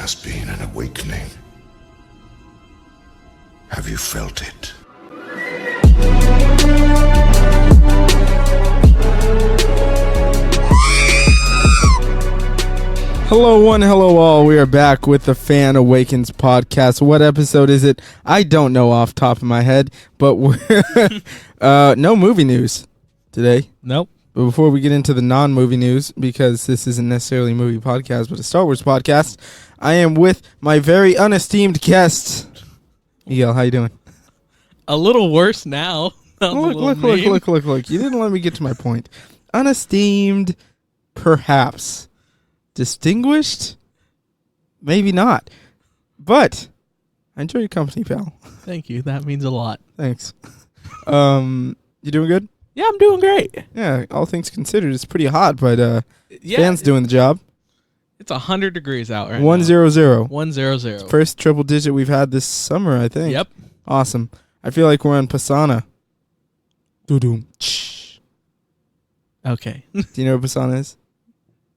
has been an awakening. Have you felt it? Hello one, hello all. We are back with the Fan Awakens podcast. What episode is it? I don't know off the top of my head, but we're no movie news today. Nope. But before we get into the non-movie news, because this isn't necessarily a movie podcast, but a Star Wars podcast, I am with my very unesteemed guest. Miguel, how you doing? A little worse now. Look. You didn't let me get to my point. Unesteemed, perhaps. Distinguished? Maybe not. But I enjoy your company, pal. Thank you. That means a lot. Thanks. You doing good? Yeah, I'm doing great. Yeah, all things considered, it's pretty hot, but Yeah, Fan's doing the job. It's 100 degrees out right 100. 100. First triple digit we've had this summer, I think. Yep. Awesome. I feel like we're on Pisana. Doo-doo. Okay. Do you know what Pisana is?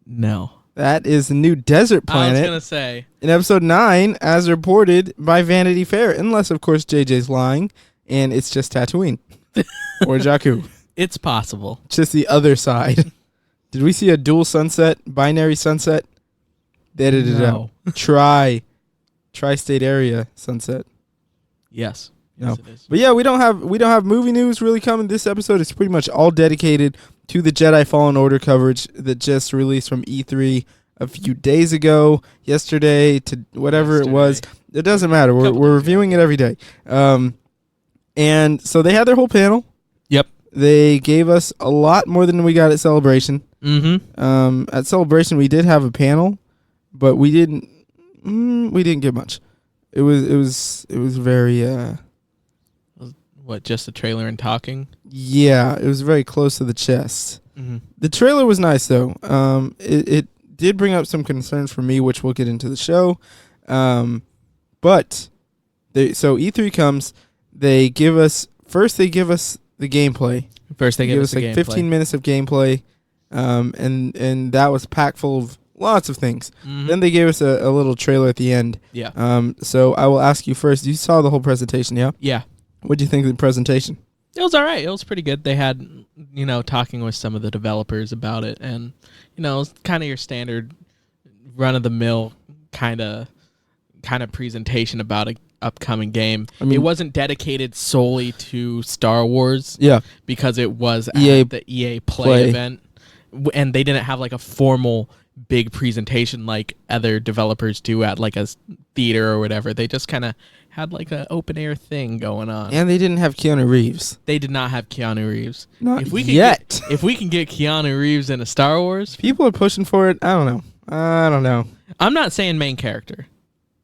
No. That is the new desert planet. I was going to say. In episode 9, as reported by Vanity Fair, unless, of course, JJ's lying, and it's just Tatooine. Or Jakku. It's possible. Just the other side. Did we see a dual sunset, binary sunset? They edited it out. Tri-state area sunset. Yes. No. Yes, it is. But yeah, we don't have movie news really coming this episode. It's pretty much all dedicated to the Jedi Fallen Order coverage that just released from E3 a few days ago, yesterday to whatever it was. It doesn't matter. We're reviewing it every day. And so they had their whole panel. Yep. They gave us a lot more than we got at Celebration. Mm-hmm. At Celebration, we did have a panel, but we didn't get much. It was very What, just the trailer and talking? yeah, it was very close to the chest. Mm-hmm. The trailer was nice though. It did bring up some concerns for me, which we'll get into the show. But so E3 comes, they give us the gameplay. First they give us like the gameplay. 15 minutes of gameplay, and that was packed full of lots of things. Mm-hmm. Then they gave us a little trailer at the end. Yeah. So I will ask you first. You saw the whole presentation, yeah? Yeah. What do you think of the presentation? It was all right. It was pretty good. They had, talking with some of the developers about it, and it was kind of your standard run-of-the-mill kind of presentation about an upcoming game. I mean, it wasn't dedicated solely to Star Wars. Yeah, because it was EA at the EA Play event, and they didn't have like a formal big presentation like other developers do at like a theater or whatever. They just kind of had like an open air thing going on. and they didn't have Keanu Reeves. They did not have Keanu Reeves. Not if we yet. If we can get Keanu Reeves in a Star Wars, People are pushing for it. I don't know. I'm not saying main character.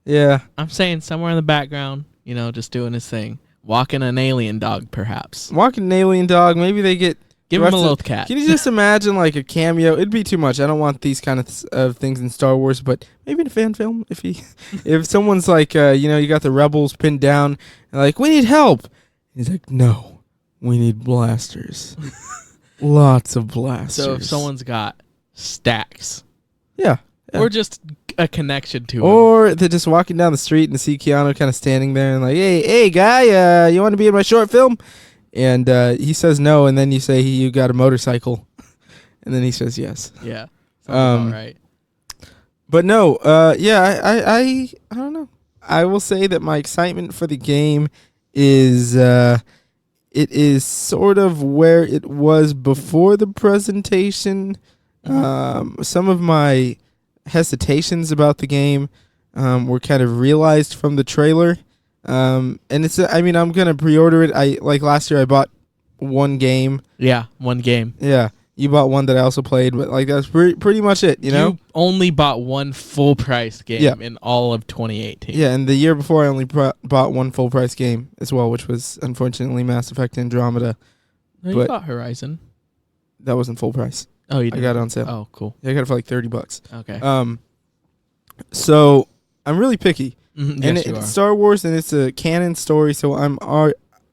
Yeah. I'm saying somewhere in the background, just doing his thing, walking an alien dog, perhaps. Walking an alien dog. Maybe they get... Give him a loath cat. Can you just imagine like a cameo? It'd be too much. I don't want these kind of things in Star Wars, but maybe in a fan film. If someone's like, you got the rebels pinned down, and like, we need help. He's like, no, we need blasters. Lots of blasters. So if someone's got stacks, yeah. or just a connection to him. Or they're just walking down the street and see Keanu kind of standing there and like, hey, guy, you want to be in my short film? And he says no, and then you say you got a motorcycle, and then he says yes. Yeah, all right. But no, I don't know. I will say that my excitement for the game is it is sort of where it was before the presentation. Some of my hesitations about the game were kind of realized from the trailer. And I'm gonna pre-order it. Like last year I bought one game. Yeah, one game. Yeah, you bought one that I also played, but like that's pretty much it. You only bought one full price game in all of 2018. Yeah, and the year before I only bought one full price game as well, which was unfortunately Mass Effect Andromeda. No, you bought Horizon. That wasn't full price. Oh, you did? I got it on sale. Oh, cool. Yeah, I got it for like $30. Okay. So I'm really picky. Mm-hmm. And yes, it's Star Wars, and it's a canon story, so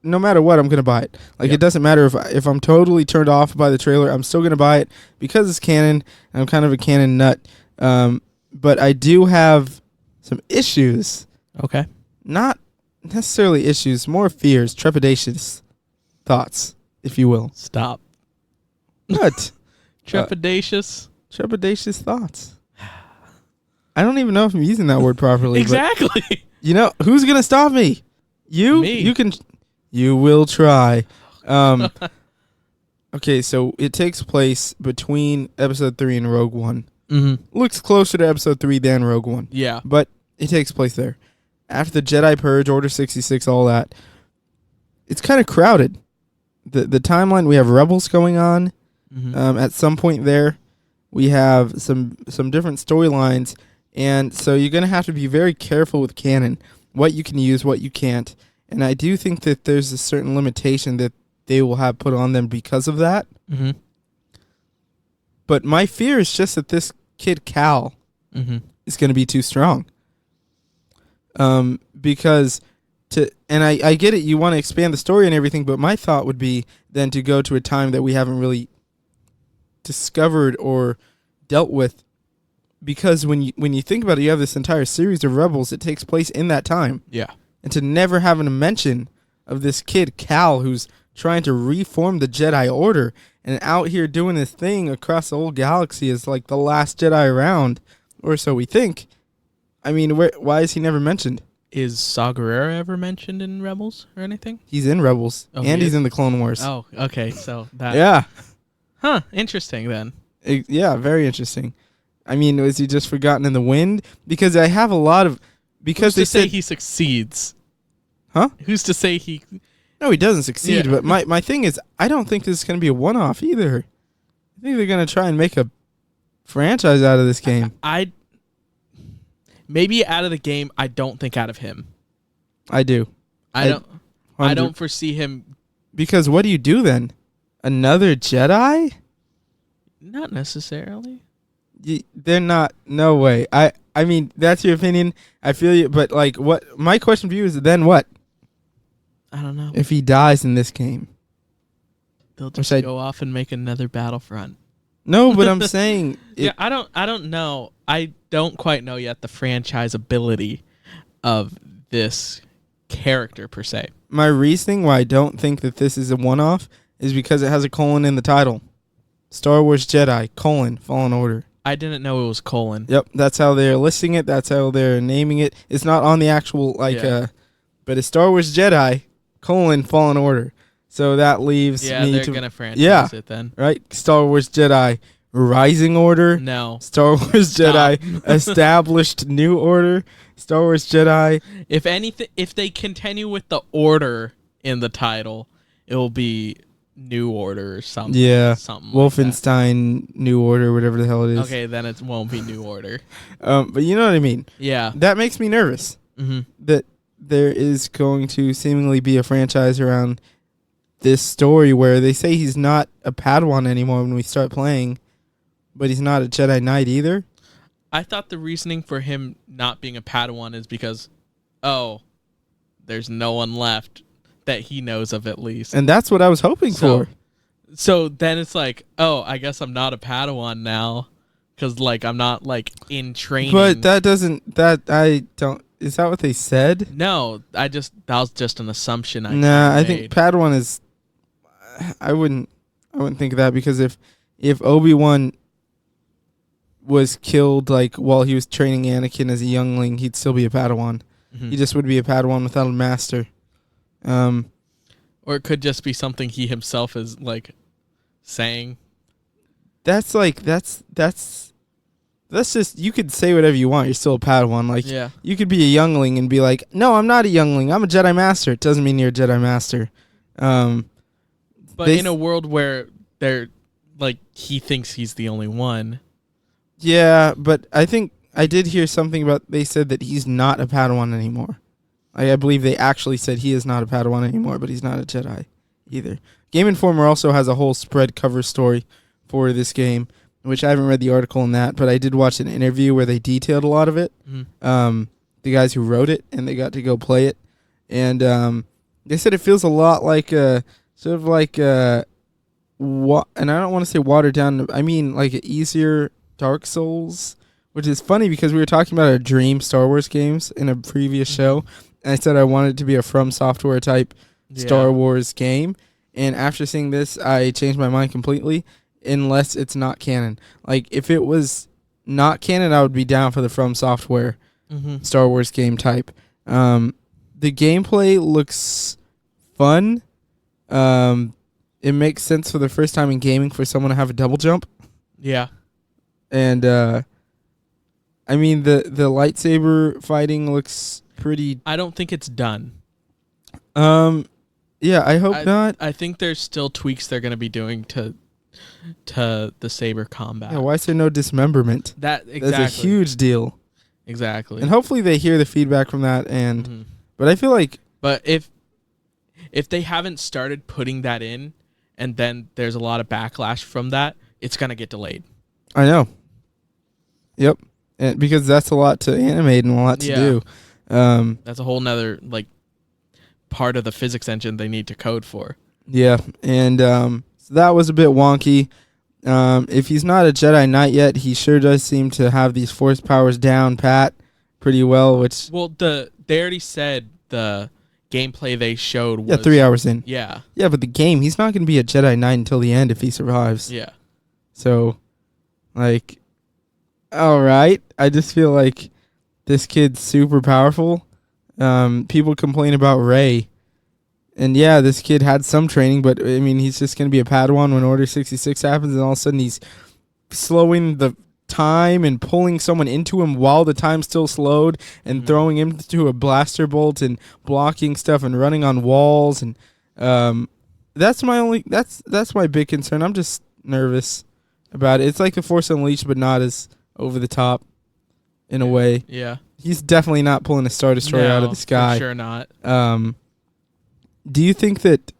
no matter what, I'm gonna buy it. Like It doesn't matter if I'm totally turned off by the trailer, I'm still gonna buy it because it's canon. And I'm kind of a canon nut. But I do have some issues. Okay. Not necessarily issues, more fears, trepidatious thoughts, if you will. Stop. What? Trepidatious. Trepidatious thoughts. I don't even know if I'm using that word properly. Exactly. But you know, who's going to stop me? You? Me. You will try. Okay, so it takes place between episode 3 and Rogue One. Mm-hmm. Looks closer to episode 3 than Rogue One. Yeah. But it takes place there. After the Jedi Purge, Order 66, all that, it's kind of crowded. The timeline, we have Rebels going on. Mm-hmm. At some point there, we have some different storylines, and so you're going to have to be very careful with canon, what you can use, what you can't. And I do think that there's a certain limitation that they will have put on them because of that. Mm-hmm. But my fear is just that this kid Cal is going to be too strong. Because I get it, you want to expand the story and everything, but my thought would be then to go to a time that we haven't really discovered or dealt with, because when you think about it, you have this entire series of Rebels, it takes place in that time. Yeah. And to never have a mention of this kid Cal who's trying to reform the Jedi Order and out here doing his thing across the whole galaxy as like the last Jedi around, or so we think. I mean, why is he never mentioned? Is Saw Gerrera ever mentioned in Rebels or anything? He's in Rebels, and he's in the Clone Wars. Oh, okay. So that. Yeah. Huh. Interesting then. Yeah, very interesting. I mean, was he just forgotten in the wind? Because I have a lot of... Because Who's they to say said... he succeeds? Huh? Who's to say he... No, he doesn't succeed, Yeah. but my thing is, I don't think this is going to be a one-off either. I think they're going to try and make a franchise out of this game. Maybe out of the game, I don't think out of him. I do. I don't foresee him... Because what do you do then? Another Jedi? Not necessarily. They're not. No way. I mean, that's your opinion. I feel you, but like, what? My question for you is, then what? I don't know. If he dies in this game, They'll just go off and make another Battlefront. No, but I'm saying, Yeah, I don't know. I don't quite know yet the franchise ability of this character per se. My reasoning why I don't think that this is a one-off is because it has a colon in the title. Star Wars Jedi, Fallen Order. I didn't know it was colon. Yep, that's how they're listing it. That's how they're naming it. It's not on the actual, but it's Star Wars Jedi, Fallen Order. So that leaves me they're to... going to franchise it then. Right? Star Wars Jedi, Rising Order. No. Star Wars Jedi, Established New Order. Star Wars Jedi. If anything, if they continue with the order in the title, it will be New Order or something. Yeah. Something Wolfenstein like New Order, whatever the hell it is. Okay, then it won't be New Order. But you know what I mean. Yeah. That makes me nervous. Mm-hmm. That there is going to seemingly be a franchise around this story where they say he's not a Padawan anymore when we start playing, but he's not a Jedi Knight either. I thought the reasoning for him not being a Padawan is because, there's no one left that he knows of at least. And that's what I was hoping for. So then it's like, I guess I'm not a Padawan now because, I'm not, in training. But I don't... Is that what they said? No, that was just an assumption. I think Padawan is... I wouldn't think of that, because if Obi-Wan was killed while he was training Anakin as a youngling, he'd still be a Padawan. Mm-hmm. He just would be a Padawan without a master. Or it could just be something he himself is saying. That's just, you could say whatever you want. You're still a Padawan. You could be a youngling and be like, no, I'm not a youngling. I'm a Jedi Master. It doesn't mean you're a Jedi Master. But in a world where he thinks he's the only one. Yeah, but I think I did hear something about, they said that he's not a Padawan anymore. I believe they actually said he is not a Padawan anymore, but he's not a Jedi either. Game Informer also has a whole spread cover story for this game, which I haven't read the article on that, but I did watch an interview where they detailed a lot of it. Mm-hmm. The guys who wrote it, and they got to go play it. And they said it feels a lot like and I don't want to say watered down, I mean like an easier Dark Souls, which is funny because we were talking about our dream Star Wars games in a previous show, and I said I wanted it to be a From Software type Star Wars game. And after seeing this, I changed my mind completely, unless it's not canon. Like, if it was not canon, I would be down for the From Software Star Wars game type. The gameplay looks fun. It makes sense for the first time in gaming for someone to have a double jump. Yeah. And, I mean, the lightsaber fighting looks pretty... I don't think it's done. Yeah, I hope not. I think there's still tweaks they're going to be doing to the saber combat. Yeah, why is there no dismemberment? That's a huge deal. Exactly. And hopefully they hear the feedback from that. And but I feel like... But if they haven't started putting that in, and then there's a lot of backlash from that, it's going to get delayed. I know. Yep. And because that's a lot to animate and a lot to do. That's a whole nother part of the physics engine they need to code for. Yeah, and so that was a bit wonky. If he's not a Jedi Knight yet, he sure does seem to have these force powers down pat pretty well. They already said the gameplay they showed was 3 hours in. Yeah, but the game, he's not going to be a Jedi Knight until the end if he survives. Yeah. So, like, all right. I just feel like this kid's super powerful. People complain about Rey. And yeah, this kid had some training, but I mean, he's just going to be a Padawan when Order 66 happens, and all of a sudden he's slowing the time and pulling someone into him while the time's still slowed and throwing him to a blaster bolt and blocking stuff and running on walls. And that's my big concern. I'm just nervous about it. It's like the Force Unleashed, but not as over the top in a way. Yeah. He's definitely not pulling a Star Destroyer out of the sky. For sure not. Do you think that...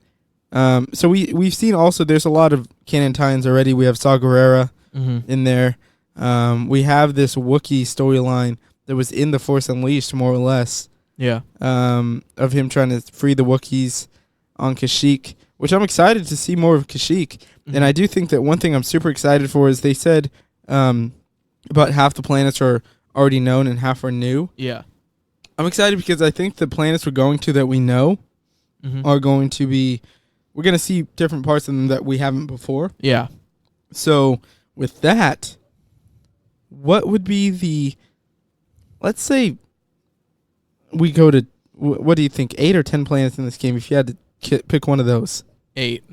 so we've seen also there's a lot of canon tie-ins already. We have Saw Gerrera in there. We have this Wookiee storyline that was in The Force Unleashed, more or less. Yeah. Of him trying to free the Wookiees on Kashyyyk, which I'm excited to see more of Kashyyyk. And I do think that one thing I'm super excited for is they said about half the planets are already known and half are new. Yeah. I'm excited because I think the planets we're going to that we know are going to be... We're going to see different parts of them that we haven't before. Yeah. So, with that, what would be the... Let's say we go to... What do you think? 8 or 10 planets in this game if you had to pick one of those? 8.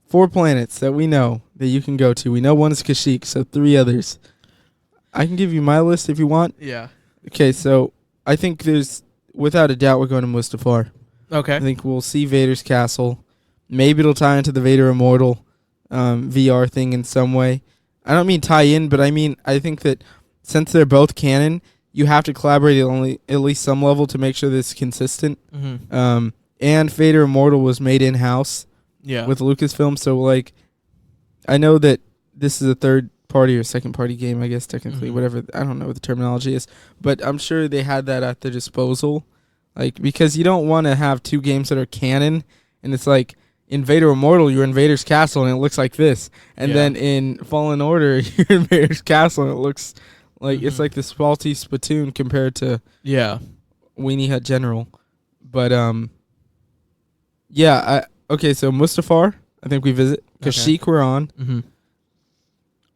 4 planets that we know that you can go to. We know one is Kashyyyk, so 3 others. I can give you my list if you want. Yeah. Okay, so I think there's... Without a doubt, we're going to Mustafar. Okay. I think we'll see Vader's castle. Maybe it'll tie into the Vader Immortal VR thing in some way. I don't mean tie in, but I think that since they're both canon, you have to collaborate at least some level to make sure this is consistent. And Vader Immortal was made in-house with Lucasfilm, so like I know that this is a third party or second party game, I guess technically, whatever. I don't know what the terminology is, but I'm sure they had that at their disposal. Like, because you don't want to have 2 games that are canon, and it's like, in Vader Immortal, you're in Vader's castle, and it looks like this. And then in Fallen Order, you're in Vader's castle, and it looks like, it's like this faulty Splatoon compared to Weenie Hut General. But, okay, so Mustafar, I think we visit. Kashyyyk we're on.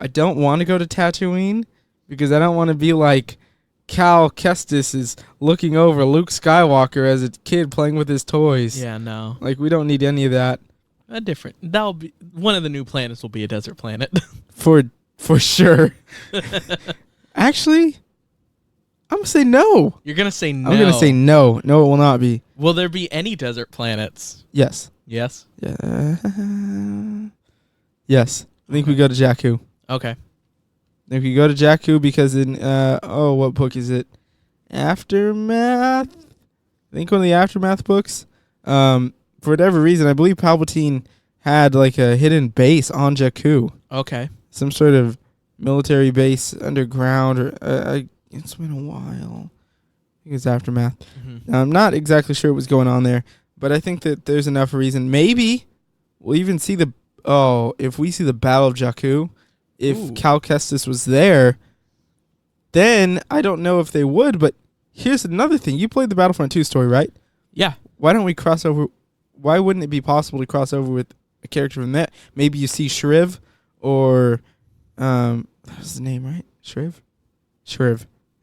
I don't want to go to Tatooine, because I don't want to be like... Cal Kestis is looking over Luke Skywalker as a kid playing with his toys. Yeah, no. Like, we don't need any of that. That'll be one of the new planets will be a desert planet. For sure. Actually, I'm going to say no. You're going to say no. I'm going to say no. No, it will not be. Will there be any desert planets? Yes. Yes? Yeah. Yes. I think we go to Jakku. Okay. If you go to Jakku, because in what book is it? Aftermath. I think one of the Aftermath books. For whatever reason, I believe Palpatine had like a hidden base on Jakku. Okay. Some sort of military base underground, or it's been a while. I think it's Aftermath. I'm not exactly sure what's going on there, but I think that there's enough reason. Maybe we'll even see if we see the Battle of Jakku. If Cal Kestis was there, then I don't know if they would. But here's another thing: you played the Battlefront 2 story, right? Yeah. Why don't we cross over? Why wouldn't it be possible to cross over with a character from that? Maybe you see Shriv, or that was the name, right? Shriv.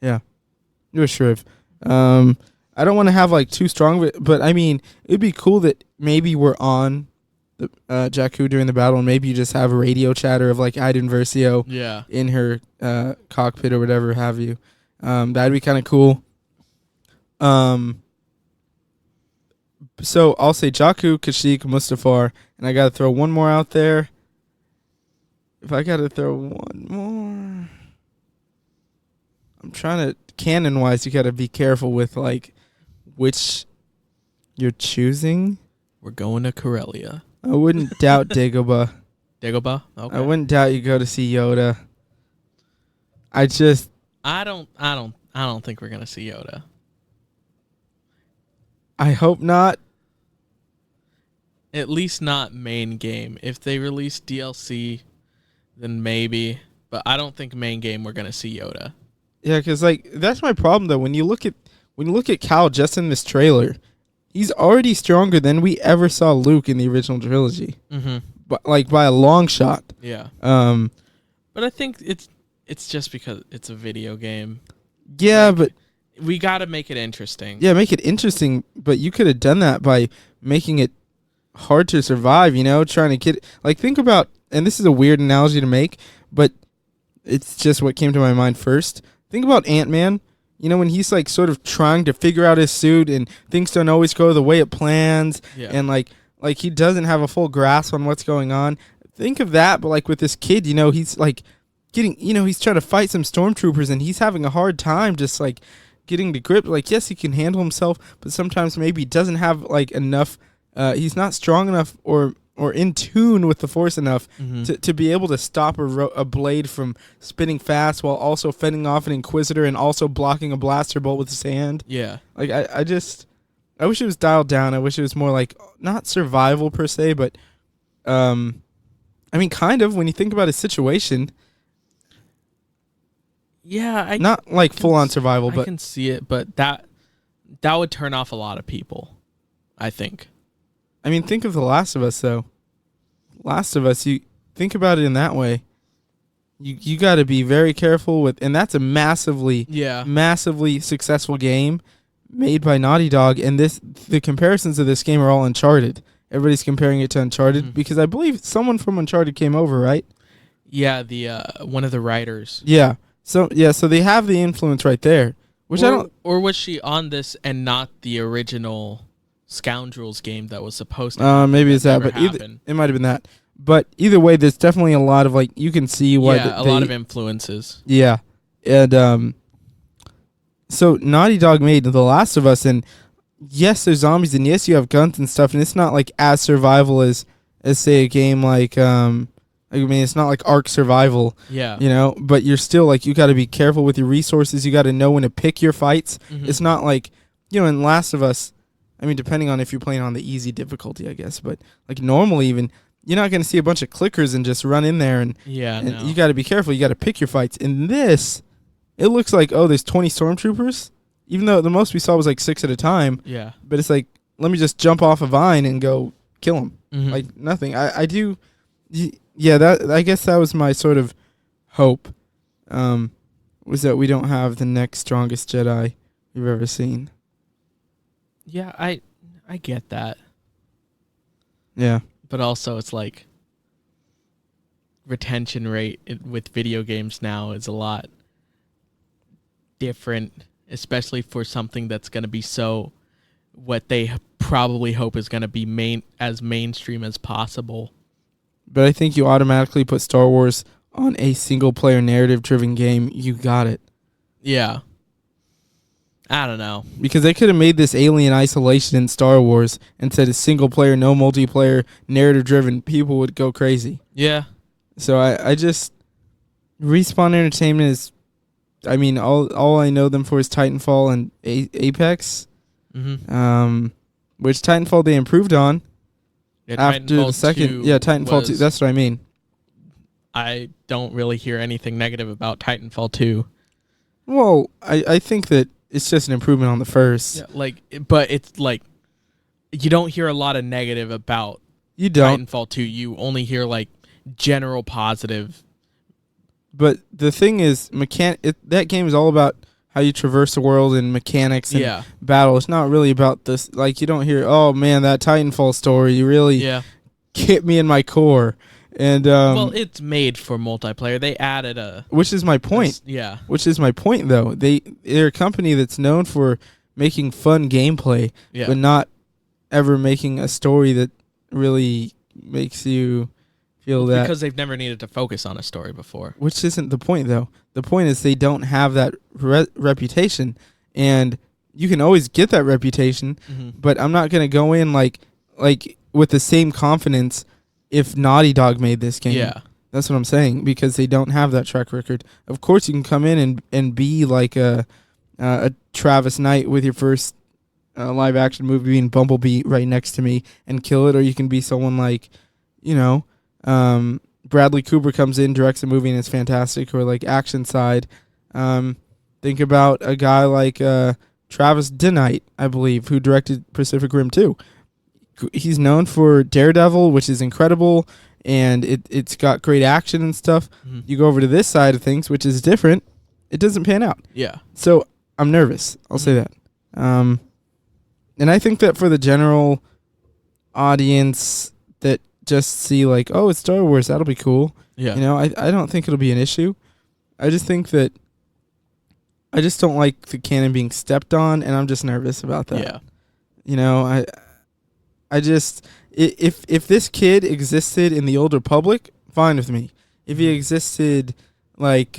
Yeah, it was Shriv. I don't want to have like too strong, but I mean, it'd be cool that maybe we're on the Jakku during the battle, and maybe you just have a radio chatter of like Iden Versio in her cockpit or whatever have you. That'd be kind of cool. So I'll say Jakku, Kashyyyk, Mustafar, and I gotta throw one more out there. If I gotta throw one more, I'm trying to canon wise. You gotta be careful with like which you're choosing. We're going to Corellia. I wouldn't doubt Dagobah. Dagobah? Okay. I wouldn't doubt you go to see Yoda. I don't think we're gonna see Yoda. I hope not. At least not main game. If they release DLC, then maybe. But I don't think main game we're gonna see Yoda. Yeah, because like that's my problem though. When you look at Cal just in this trailer, he's already stronger than we ever saw Luke in the original trilogy. Mm-hmm. But like by a long shot. Yeah. But I think it's just because it's a video game. Yeah, like, but we got to make it interesting. Yeah, make it interesting. But you could have done that by making it hard to survive. Trying to get like think about, and this is a weird analogy to make, but it's just what came to my mind first. Think about Ant-Man. When he's like sort of trying to figure out his suit and things don't always go the way it plans, and like he doesn't have a full grasp on what's going on. Think of that, but like with this kid, he's like getting, he's trying to fight some stormtroopers and he's having a hard time just like getting to grip. Like, yes, he can handle himself, but sometimes maybe he doesn't have like enough. He's not strong enough or in tune with the Force enough to be able to stop a blade from spinning fast while also fending off an Inquisitor and also blocking a blaster bolt with his hand. Yeah. Like, I wish it was dialed down. I wish it was more like, not survival per se, but, I mean, kind of, when you think about his situation. Yeah. Not like full-on survival, but. I can see it, but that would turn off a lot of people, I think. I mean, think of The Last of Us, though. Last of Us, you think about it in that way. You got to be very careful with, and that's a massively successful game made by Naughty Dog. And the comparisons of this game are all Uncharted. Everybody's comparing it to Uncharted because I believe someone from Uncharted came over, right? Yeah, the one of the writers. Yeah. So they have the influence right there, which I don't. Or was she on this and not the original Scoundrels game that was supposed to maybe it's that, but it might have been that. But either way, there's definitely a lot of like you can see what a lot of influences. Yeah, and so Naughty Dog made The Last of Us, and yes, there's zombies, and yes, you have guns and stuff, and it's not like as survival as say a game like it's not like Ark Survival. Yeah, but you're still like you got to be careful with your resources. You got to know when to pick your fights. It's not like in Last of Us. I mean, depending on if you're playing on the easy difficulty, I guess. But like normally, even you're not going to see a bunch of clickers and just run in there. And you got to be careful. You got to pick your fights. In this, it looks like there's 20 stormtroopers, even though the most we saw was like 6 at a time. Yeah. But it's like let me just jump off a vine and go kill them. Like nothing. I do. Yeah. That I guess that was my sort of hope. Was that we don't have the next strongest Jedi we've ever seen. Yeah, I get that. Yeah. But also it's like retention rate with video games now is a lot different, especially for something that's going to be so what they probably hope is going to be mainstream as possible. But I think you automatically put Star Wars on a single player narrative driven game. You got it. Yeah. I don't know. Because they could have made this Alien Isolation in Star Wars and said it's single player, no multiplayer, narrative driven. People would go crazy. Yeah. So I just Respawn Entertainment is, I mean, all I know them for is Titanfall and Apex. Which Titanfall they improved on after Titanfall the second. 2 Titanfall 2. That's what I mean. I don't really hear anything negative about Titanfall 2. Well, I think that it's just an improvement on the first. Yeah, but it's like you don't hear a lot of negative about You don't. Titanfall 2. You only hear like general positive. But the thing is, that game is all about how you traverse the world and mechanics and battle. It's not really about this. Like, you don't hear, oh, man, that Titanfall story, you really hit me in my core. And well, it's made for multiplayer. They added which is my point. Which is my point, though. They're a company that's known for making fun gameplay, but not ever making a story that really makes you feel that. Because they've never needed to focus on a story before. Which isn't the point, though. The point is they don't have that reputation, and you can always get that reputation. But I'm not gonna go in like with the same confidence if Naughty Dog made this game. Yeah. That's what I'm saying, because they don't have that track record. Of course, you can come in and be like a Travis Knight with your first live action movie being Bumblebee right next to me and kill it, or you can be someone like, Bradley Cooper comes in, directs a movie, and it's fantastic, or like action side. Think about a guy like Travis Knight, I believe, who directed Pacific Rim 2. He's known for Daredevil, which is incredible, and it's got great action and stuff. You go over to this side of things, which is different. It doesn't pan out. Yeah. So I'm nervous. I'll say that. And I think that for the general audience that just see like, oh, it's Star Wars, that'll be cool. Yeah. I don't think it'll be an issue. I just think that I just don't like the canon being stepped on, and I'm just nervous about that. Yeah. I just if this kid existed in the Old Republic, fine with me. If he existed like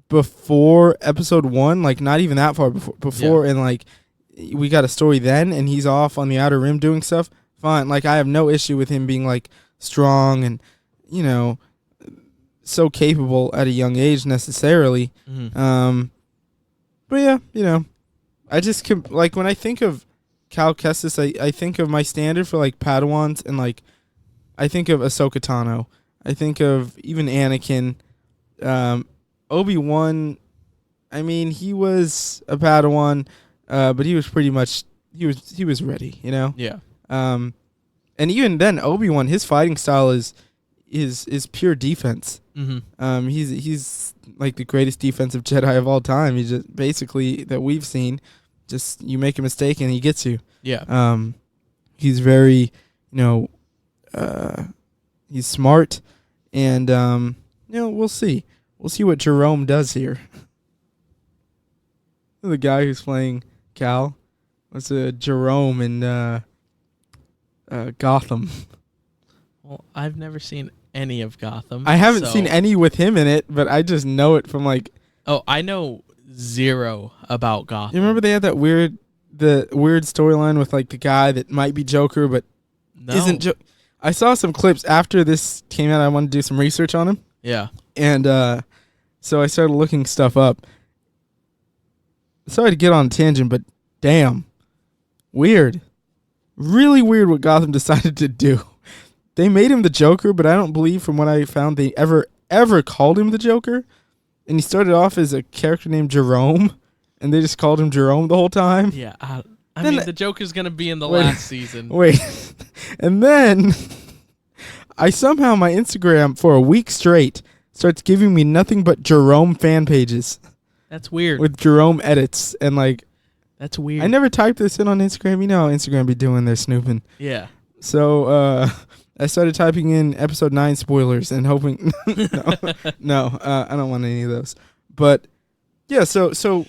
before Episode 1, like not even that far before, and like we got a story then, and he's off on the Outer Rim doing stuff, fine. Like I have no issue with him being like strong and so capable at a young age necessarily. But yeah, I just like when I think of Cal Kestis, I think of my standard for like Padawans, and like I think of Ahsoka Tano. I think of even Anakin, Obi-Wan. I mean, he was a Padawan, but he was pretty much he was ready, Yeah. And even then, Obi-Wan, his fighting style is pure defense. He's like the greatest defensive Jedi of all time. He's just basically that we've seen. Just you make a mistake and he gets you. Yeah. He's very, he's smart, and we'll see. We'll see what Jerome does here. The guy who's playing Cal was Jerome in Gotham. Well, I've never seen any of Gotham. I haven't seen any with him in it, but I just know it from like. Oh, I know zero about Gotham. You remember they had that weird storyline with like the guy that might be Joker but isn't. I saw some clips after this came out. I wanted to do some research on him. Yeah. And so I started looking stuff up. Sorry to get on a tangent, but damn, weird, really weird what Gotham decided to do. They made him the Joker, but I don't believe, from what I found, they ever called him the Joker. And he started off as a character named Jerome, and they just called him Jerome the whole time. Yeah, I mean, the Joker's going to be in the last season. Wait. And then my Instagram for a week straight starts giving me nothing but Jerome fan pages. That's weird. With Jerome edits. And like, that's weird. I never typed this in on Instagram. You know how Instagram be doing their snooping. Yeah. So I started typing in episode 9 spoilers and hoping no, I don't want any of those. But yeah, so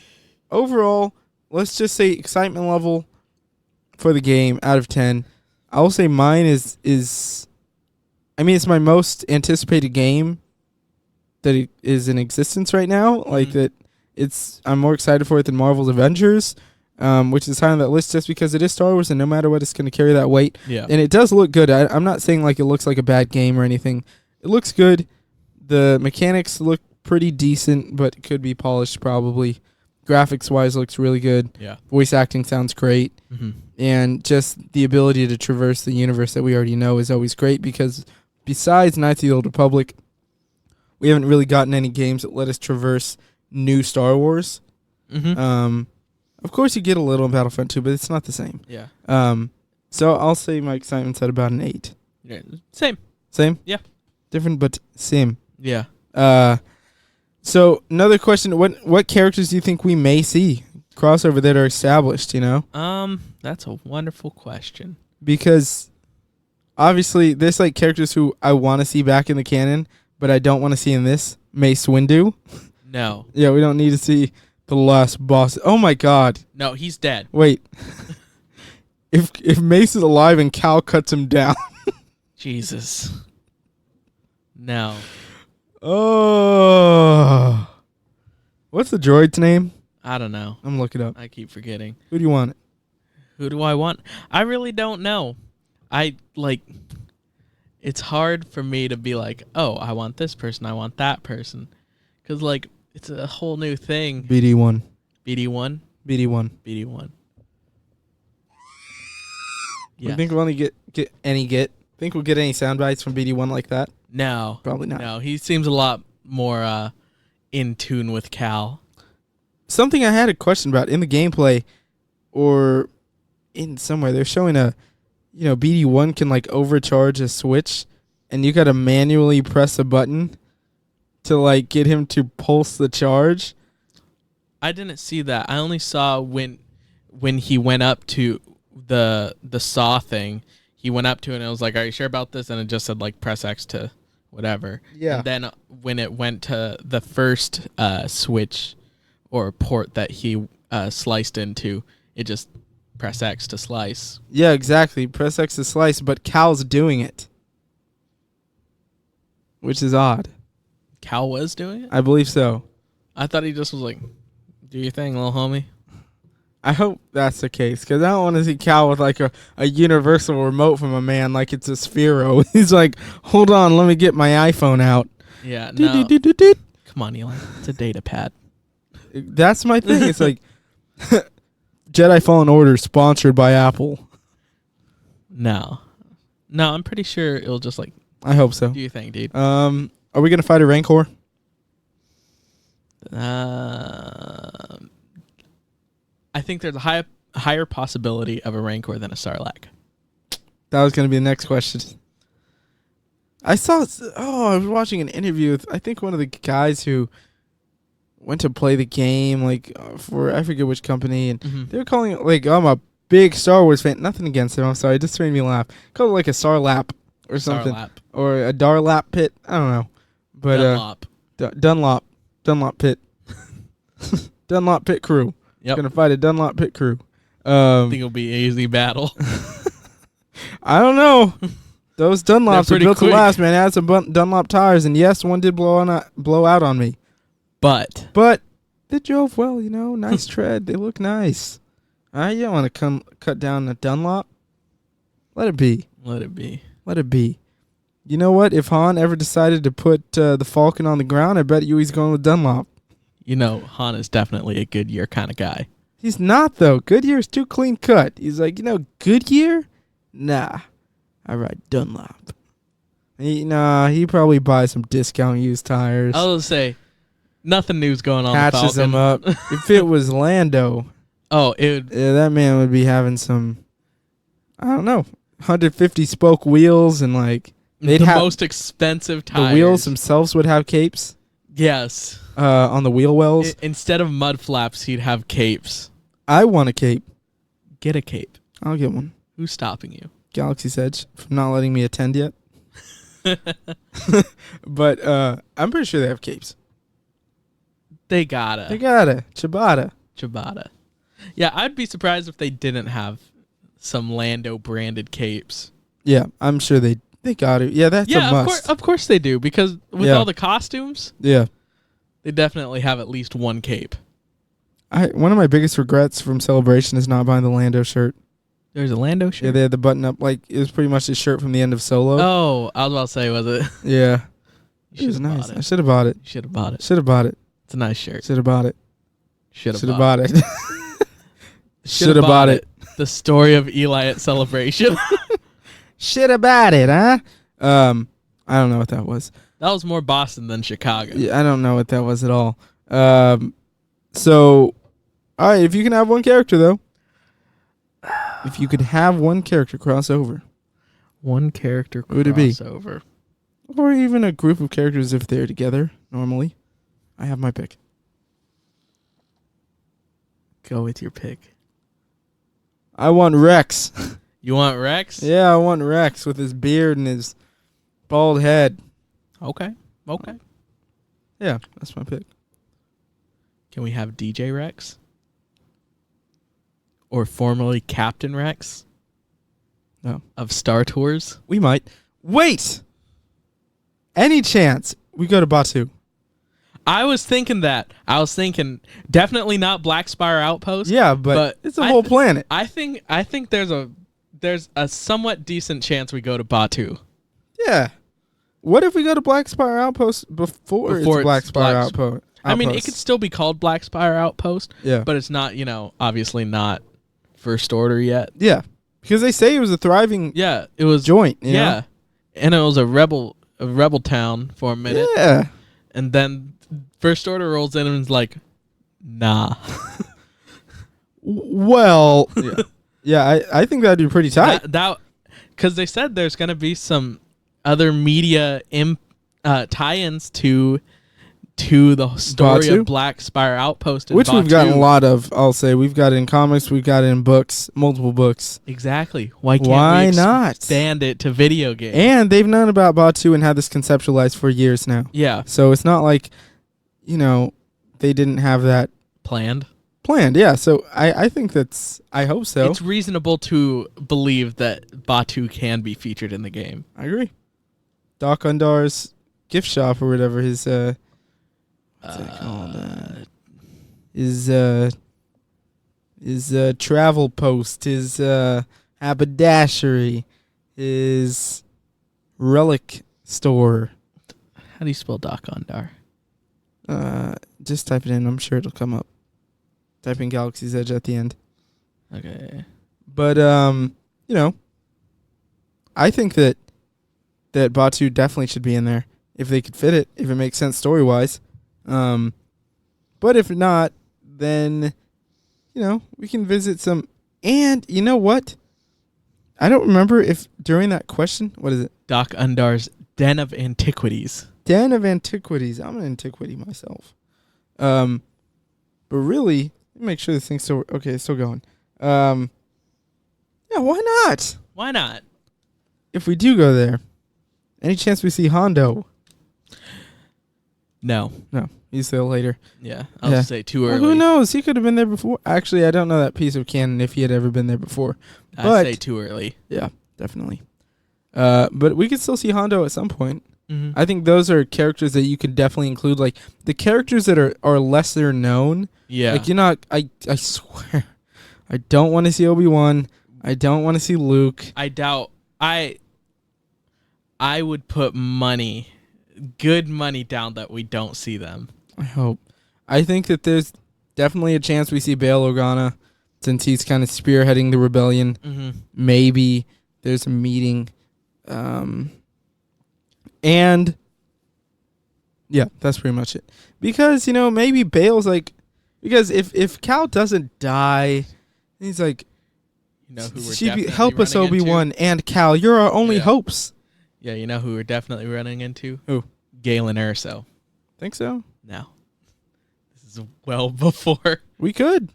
overall, let's just say excitement level for the game out of 10. I will say mine is I mean, it's my most anticipated game that is in existence right now. Like that I'm more excited for it than Marvel's Avengers. Which is high on that list just because it is Star Wars, and no matter what, it's going to carry that weight. Yeah. And it does look good. I'm not saying like it looks like a bad game or anything. It looks good. The mechanics look pretty decent, but could be polished probably. Graphics-wise, looks really good. Yeah. Voice acting sounds great. And just the ability to traverse the universe that we already know is always great, because besides Knights of the Old Republic, we haven't really gotten any games that let us traverse new Star Wars. Mm-hmm. Of course, you get a little in Battlefront 2, but it's not the same. Yeah. So I'll say my excitement's at about an 8. Yeah. Same. Same? Yeah. Different, but same. Yeah. So another question: what characters do you think we may see crossover that are established? You know, that's a wonderful question. because obviously there's like characters who I want to see back in the canon, but I don't want to see in this. Mace Windu. No. Yeah, we don't need to see the last boss. Oh my God! No, he's dead. Wait, if Mace is alive and Cal cuts him down. Jesus. No. Oh, what's the droid's name? I don't know. I'm looking it up. I keep forgetting. Who do you want? Who do I want? I really don't know. It's hard for me to be like, oh, I want this person, I want that person. Because, like, it's a whole new thing. BD1. BD1? BD1. BD1. You think we'll only get think we'll get any sound bites from BD1 like that? No. Probably not. No, he seems a lot more in tune with Cal. Something I had a question about in the gameplay or in somewhere, they're showing BD1 can like overcharge a switch and you got to manually press a button to like get him to pulse the charge. I didn't see that. I only saw when he went up to the saw thing. He went up to it and it was like, are you sure about this? And it just said like press X to whatever. Yeah. And then when it went to the first switch or port that he sliced into, it just press X to slice. Yeah, exactly. Press X to slice, but Cal's doing it, which is odd. Cal was doing it? I believe so. I thought he just was like, do your thing, little homie. I hope that's the case, because I don't want to see Cal with like a universal remote from a man like it's a Sphero. He's like, hold on, let me get my iPhone out. Yeah, no. Doot. Come on, Eli. It's a data pad. That's my thing. It's like Jedi Fallen Order sponsored by Apple. No, I'm pretty sure it'll just like. I hope so. Do your thing, dude. Are we gonna fight a Rancor? I think there's a higher possibility of a Rancor than a Sarlacc. That was gonna be the next question. I was watching an interview with I think one of the guys who went to play the game for I forget which company, and they were calling it like, I'm a big Star Wars fan. Nothing against him. I'm sorry, it just made me laugh. Call it like a Sarlap or something, or a Darlap pit. I don't know, but Dunlop pit, Dunlop pit crew. Yep. Gonna fight a Dunlop pit crew. I think it'll be an easy battle. I don't know. Those Dunlops are built quick to last, man. I had some Dunlop tires, and yes, one did blow out on me. But they drove well, nice tread. They look nice. You don't want to cut down a Dunlop. Let it be. Let it be. Let it be. You know what? If Han ever decided to put the Falcon on the ground, I bet you he's going with Dunlop. Han is definitely a Goodyear kind of guy. He's not, though. Goodyear's too clean cut. He's like, Goodyear? Nah. I ride Dunlop. He probably buys some discount used tires. I was going to say, nothing new's going on. Patches him up. If it was Lando, that man would be having some, I don't know, 150 spoke wheels and they'd have most expensive tires. The wheels themselves would have capes. Yes. On the wheel wells. Instead of mud flaps, he'd have capes. I want a cape. Get a cape. I'll get one. Who's stopping you? Galaxy's Edge from not letting me attend yet. But I'm pretty sure they have capes. They gotta. Ciabatta. Yeah, I'd be surprised if they didn't have some Lando branded capes. Yeah, I'm sure they got to. Yeah, that's a must. Of course they do, because with all the costumes, yeah, they definitely have at least one cape. One of my biggest regrets from Celebration is not buying the Lando shirt. There's a Lando shirt? Yeah, they had the button up. It was pretty much the shirt from the end of Solo. Oh, I was about to say, was it? Yeah. It was nice. I should have bought it. Should have bought it. Should have bought it. It's a nice shirt. Should have bought it. Should have bought it. Should have bought it. The story of Eli at Celebration. Should have bought it, huh? I don't know what that was. That was more Boston than Chicago. Yeah, I don't know what that was at all. So, all right, if you can have one character though, if you could have one character crossover, One character Who would it be? crossover. or even a group of characters if they're together normally, I have my pick. Go with your pick. I want Rex. You want Rex? Yeah, I want Rex with his beard and his bald head. Okay. Okay. Yeah, that's my pick. Can we have DJ Rex? Or formerly Captain Rex No. of Star Tours? We might. Wait! Any chance we go to Batu? I was thinking that. I was thinking definitely not Black Spire Outpost. Yeah, but it's a I whole th- planet. I think there's a somewhat decent chance we go to Batu. Yeah. What if we go to Black Spire Outpost before it's Black Spire Outpost? I mean, it could still be called Black Spire Outpost. Yeah. But it's not, obviously not First Order yet. Yeah. Because they say it was a thriving Yeah, it was joint. You yeah. know? And it was a rebel town for a minute. Yeah. And then First Order rolls in and is like, nah. Well, yeah, I think that'd be pretty tight. that because they said there's going to be some other media tie-ins to the story Batu? of Black Spire Outpost, in Which we've Batu. gotten a lot of, I'll say. We've got it in comics, we've got it in books, multiple books. Exactly. Why can't Why we not? expand it to video games? And they've known about Batu and had this conceptualized for years now. Yeah, So it's not like, they didn't have that planned. planned. Yeah, so I think I hope so. It's reasonable to believe that Batu can be featured in the game. I agree. Doc Undar's gift shop or whatever his what's it called? His travel post, his haberdashery, his relic store. How do you spell Doc Undar? Just type it in. I'm sure it'll come up. Type in Galaxy's Edge at the end. Okay. But I think that Batu definitely should be in there if they could fit it, if it makes sense story wise. But if not, then we can visit some. And you know what? I don't remember if during that question, what is it? Doc Undar's Den of Antiquities. Den of Antiquities. I'm an antiquity myself. But really, let me make sure this thing's still okay. It's still going. Yeah, why not? Why not? If we do go there, any chance we see Hondo? No. No, he's there later. Yeah, I'll say too Well, early. who knows? He could have been there before. Actually, I don't know that piece of canon if he had ever been there before. I'd But say too early. yeah, definitely. But we could still see Hondo at some point. Mm-hmm. I think those are characters that you could definitely include, like the characters that are lesser known. Yeah. Like you're not. I swear, I don't want to see Obi-Wan. I don't want to see Luke. I doubt. I would put good money down that we don't see them. I hope. I think that there's definitely a chance we see Bail Organa, since he's kind of spearheading the rebellion. Mm-hmm. Maybe there's a meeting. And yeah, that's pretty much it. Because, maybe Bail's like, because if Cal doesn't die, he's like, You know who we're definitely help us, running into? Obi-Wan and Cal. You're our only Yeah. hopes. Yeah, you know who we're definitely running into? Who? Galen Erso. Think so? No. This is well before. We could.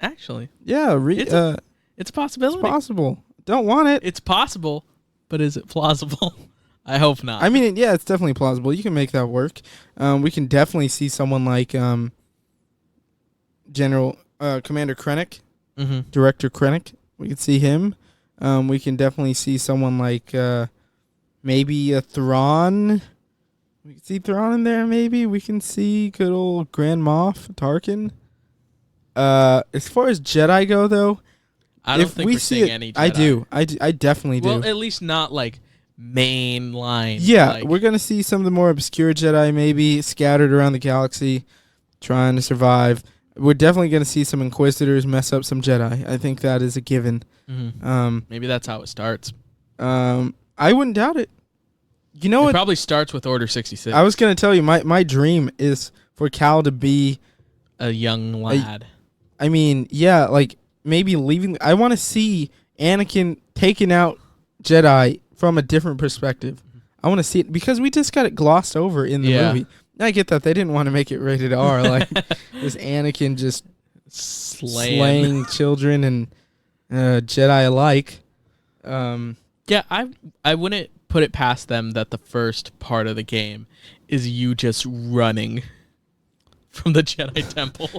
Actually, Yeah, it's a it's possibility. possible. Don't want it. It's possible, but is it plausible? I hope not. I mean, yeah, it's definitely plausible. You can make that work. We can definitely see someone like Commander Krennic, mm-hmm. Director Krennic. We could see him. We can definitely see someone like maybe a Thrawn. We can see Thrawn in there. Maybe we can see good old Grand Moff Tarkin. As far as Jedi go, though, I don't if think we we're see seeing it, any Jedi. I do. I definitely do. Well, at least not like main line. Yeah, like, we're gonna see some of the more obscure Jedi maybe scattered around the galaxy, trying to survive. We're definitely gonna see some Inquisitors mess up some Jedi. I think that is a given. mm-hmm. Maybe that's how it starts. I wouldn't doubt it. You know It what? probably starts with Order 66. I was gonna tell you my dream is for Cal to be a young lad. I mean, yeah, like maybe leaving. I want to see Anakin taking out Jedi from a different perspective. I want to see it because we just got it glossed over in the movie. I get that they didn't want to make it rated R, like this Anakin just slaying children and Jedi alike. Yeah, I wouldn't put it past them that the first part of the game is you just running from the Jedi Temple.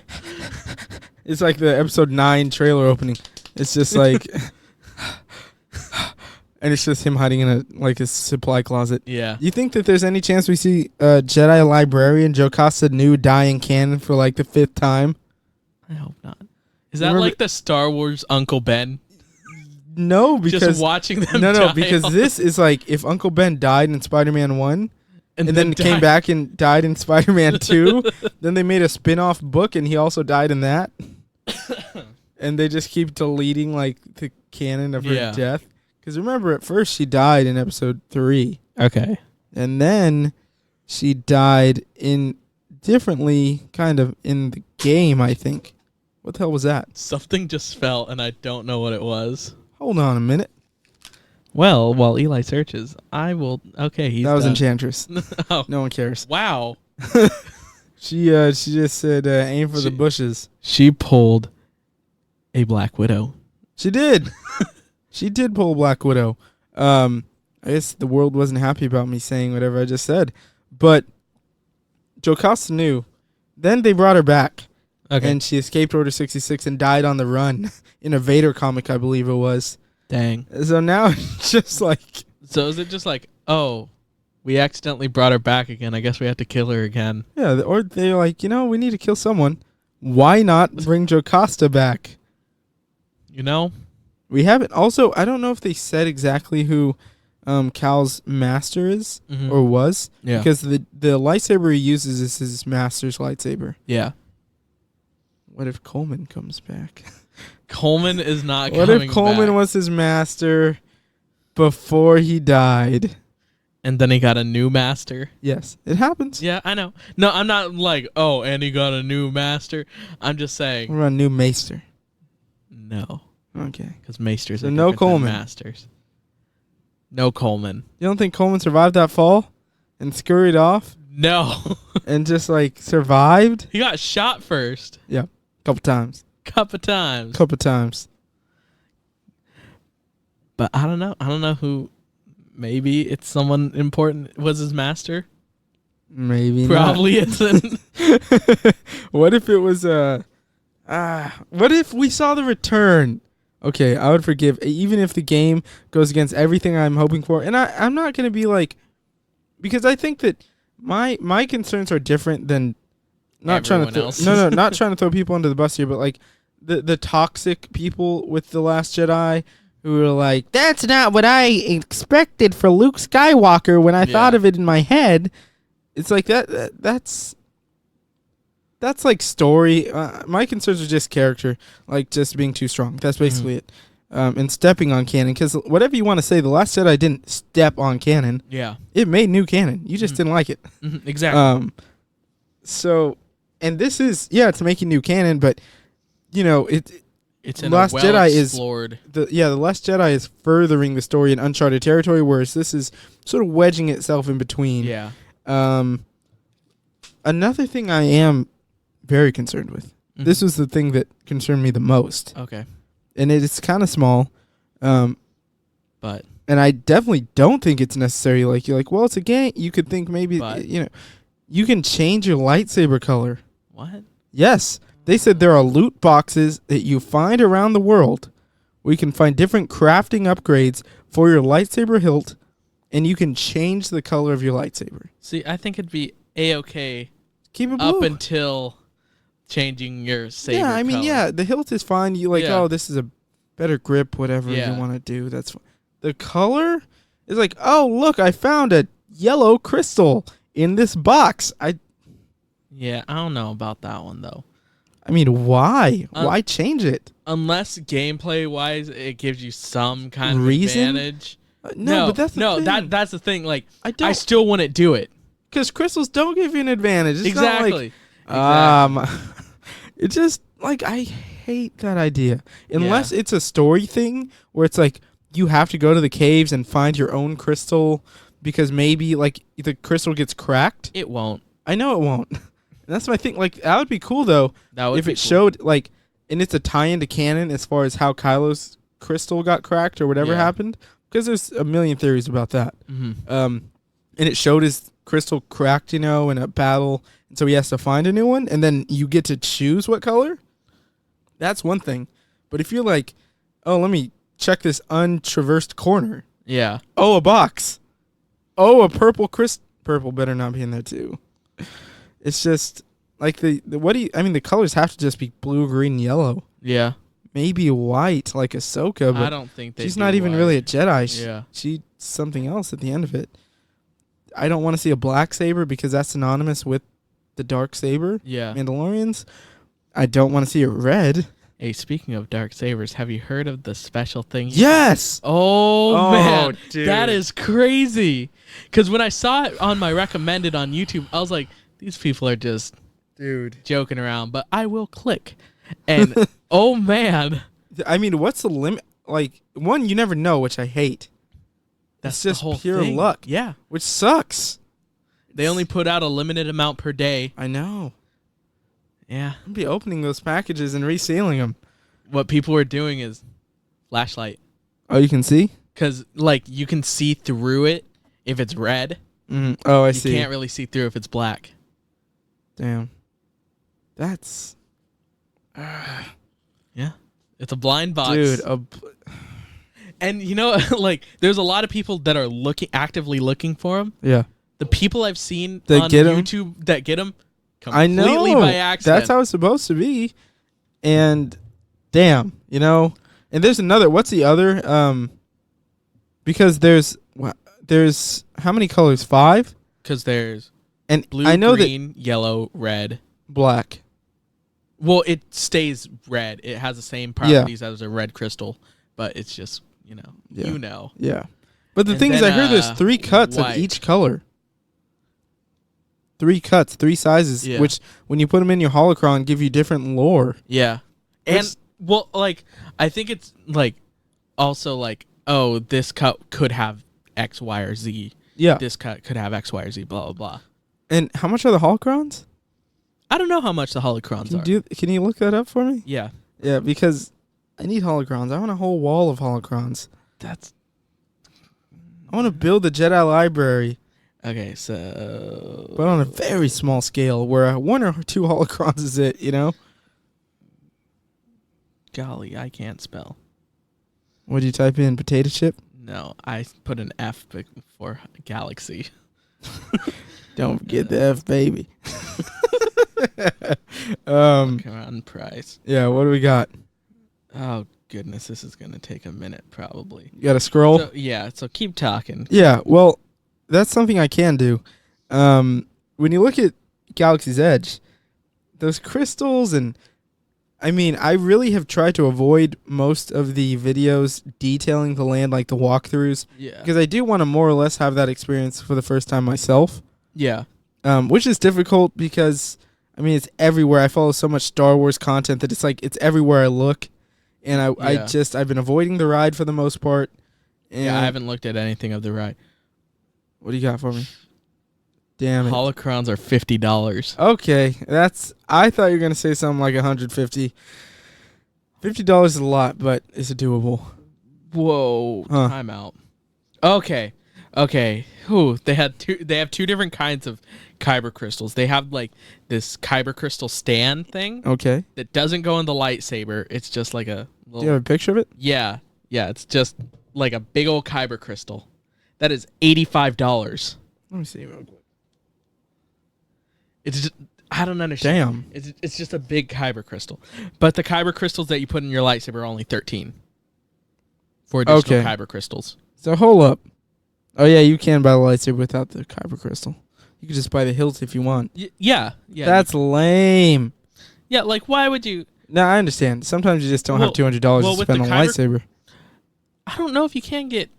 It's like the episode 9 trailer opening. It's just like, and it's just him hiding in a supply closet. Yeah. You think that there's any chance we see Jedi librarian Jocasta Nu die in canon for like the 5th time? I hope not. Is that like the Star Wars Uncle Ben? No, because just watching them. No, because this is like if Uncle Ben died in Spider-Man 1 and then came back and died in Spider-Man 2, then they made a spin-off book and he also died in that. And they just keep deleting like the canon of her death. Because remember, at first she died in episode 3. Okay. And then she died differently kind of in the game, I think. What the hell was that? Something just fell and I don't know what it was. Hold on a minute. Well, while Eli searches, I will. Okay, he's that was done. Enchantress. Oh. No one cares. Wow. She just said aim for the bushes. She pulled a Black Widow. She did. She did pull Black Widow. I guess the world wasn't happy about me saying whatever I just said, but Jocasta Nu. Then they brought her back. Okay. And she escaped Order 66 and died on the run in a Vader comic, I believe it was. Dang. So now it's just like... So is it just like, oh, we accidentally brought her back again. I guess we have to kill her again. Yeah, or they're like, we need to kill someone. Why not bring Jocasta back? We haven't... Also, I don't know if they said exactly who Cal's master is or was. Yeah. Because the lightsaber he uses is his master's lightsaber. Yeah. What if Coleman comes back? Coleman is not coming back. What if Coleman back? Was his master before he died? And then he got a new master? Yes, it happens. Yeah, I know. No, I'm not like, oh, and he got a new master. I'm just saying. We're a new maester. No. Okay. Because maesters so are no Coleman. Than masters. No Coleman. You don't think Coleman survived that fall and scurried off? No. And just like survived? He got shot first. Yeah. Couple times. Couple times. But I don't know. I don't know who. Maybe it's someone important. Was his master? Maybe Probably not. Isn't. What if it was what if we saw the return? Okay, I would forgive even if the game goes against everything I'm hoping for. And I'm not going to be like, because I think that my concerns are different than not everyone trying to not trying to throw people under the bus here, but like the toxic people with The Last Jedi who are like, that's not what I expected for Luke Skywalker when I thought of it in my head. It's like that's like story. My concerns are just character, like just being too strong. That's basically it. And stepping on canon, because whatever you want to say, The Last Jedi didn't step on canon. Yeah. It made new canon. You just didn't like it. Exactly. So, and this is, it's making new canon, but, it's in Last Jedi is The Last Jedi is furthering the story in uncharted territory, whereas this is sort of wedging itself in between. Yeah. Another thing I am very concerned with. This was the thing that concerned me the most. Okay. And it's kind of small. But. And I definitely don't think it's necessary. Like, you're like, well, it's a game. You could think maybe, you can change your lightsaber color. What? Yes. They said there are loot boxes that you find around the world where you can find different crafting upgrades for your lightsaber hilt, and you can change the color of your lightsaber. See, I think it'd be A-okay. Keep it blue. Up until changing your saber Yeah, I mean, color. the hilt is fine. You this is a better grip, whatever you want to do. That's fine. The color is like, oh, look, I found a yellow crystal in this box. Yeah, I don't know about that one, though. I mean, why? Why change it? Unless gameplay-wise, it gives you some kind reason? of advantage. No, but that's the thing. That's the thing. Like, I still wouldn't do it. Because crystals don't give you an advantage. It's exactly. Not like, It just like I hate that idea. Unless it's a story thing where it's like you have to go to the caves and find your own crystal because maybe like the crystal gets cracked. It won't. I know it won't. And that's my thing. Like that would be cool though if it showed like, and it's a tie into canon as far as how Kylo's crystal got cracked or whatever happened, because there's a million theories about that. And it showed his crystal cracked, in a battle, and so he has to find a new one, and then you get to choose what color. That's one thing. But if you're like, oh, let me check this untraversed corner. Yeah. Oh, a box. Oh, a purple purple better not be in there too. It's just like the colors have to just be blue, green, yellow. Yeah. Maybe white like Ahsoka, but I don't think she's not even white. really a Jedi. Yeah. She's something else at the end of it. I don't want to see a black saber because that's synonymous with the dark saber. Yeah. Mandalorians. I don't want to see it red. Hey, speaking of dark sabers, have you heard of the special thing? Yes. Oh man, dude. that is crazy. Because when I saw it on my recommended on YouTube, I was like, these people are just joking around. But I will click, and oh man, I mean, what's the limit? Like, one, you never know, which I hate. that's It's just the whole pure thing. luck. Yeah, Which sucks. they only put out a limited amount per day. I know. Yeah, I'll be opening those packages and resealing them. what people were doing is flashlight, Oh, you can see? because like you can see through it if it's red. Oh, I You see. can't really see through if it's black. Damn. That's... Yeah, it's a blind box, Dude, And like there's a lot of people that are actively looking for them. yeah. The people I've seen That on get 'em? YouTube that get them I completely know. by accident. That's how it's supposed to be. And damn, and there's another. What's the other? Because there's how many colors? 5. Because there's And blue, I know green, yellow, red. that black. Well, it stays red. It has the same properties as a red crystal, but it's just Yeah. Yeah. But the And thing is, I then, heard there's 3 cuts white. of each color. 3 cuts, 3 sizes, Yeah. which when you put them in your holocron, give you different lore. Yeah, and Which- well, like I think it's like also like this cut could have X, Y, or Z. Yeah. This cut could have X, Y, or Z. Blah blah blah. And how much are the holocrons? I don't know how much the holocrons are. Can you look that up for me? Yeah, Yeah, because I need holocrons. I want a whole wall of holocrons. that's I want to build a Jedi library, okay. So, but on a very small scale where 1 or 2 holocrons is it, golly, I can't spell. What do you type in? Potato chip? No, I put an F before galaxy. Don't forget the F, baby. Come on, price. Yeah, what do we got? Oh goodness, this is gonna take a minute probably. You got a scroll? So keep talking. Yeah, well, that's something I can do. When you look at Galaxy's Edge, those crystals I really have tried to avoid most of the videos detailing the land, like the walkthroughs, Yeah. because I do want to more or less have that experience for the first time myself, Yeah. which is difficult because, it's everywhere. I follow so much Star Wars content that it's everywhere I look, and I've been avoiding the ride for the most part. And Yeah, I haven't looked at anything of the ride. What do you got for me? Damn it. Holocrons are $50. Okay, I thought you were going to say something like $150. $50 is a lot, but it's doable. Whoa. Huh. Time out. Okay. They have 2 different kinds of kyber crystals. They have like this kyber crystal stand thing Okay. that doesn't go in the lightsaber. It's just like a little Do you have a picture of it? Yeah, it's just like a big old kyber crystal. That is $85. Let me see real quick. It's just, I don't understand. Damn. It's just a big kyber crystal. But the kyber crystals that you put in your lightsaber are only 13 for additional Okay. kyber crystals. So hold up. Oh yeah, you can buy the lightsaber without the kyber crystal. You can just buy the hilt if you want. Yeah. That's lame. Yeah, like why would you? No, I understand. Sometimes you just don't have $200 well, to with spend the on a kyber- lightsaber. I don't know if you can get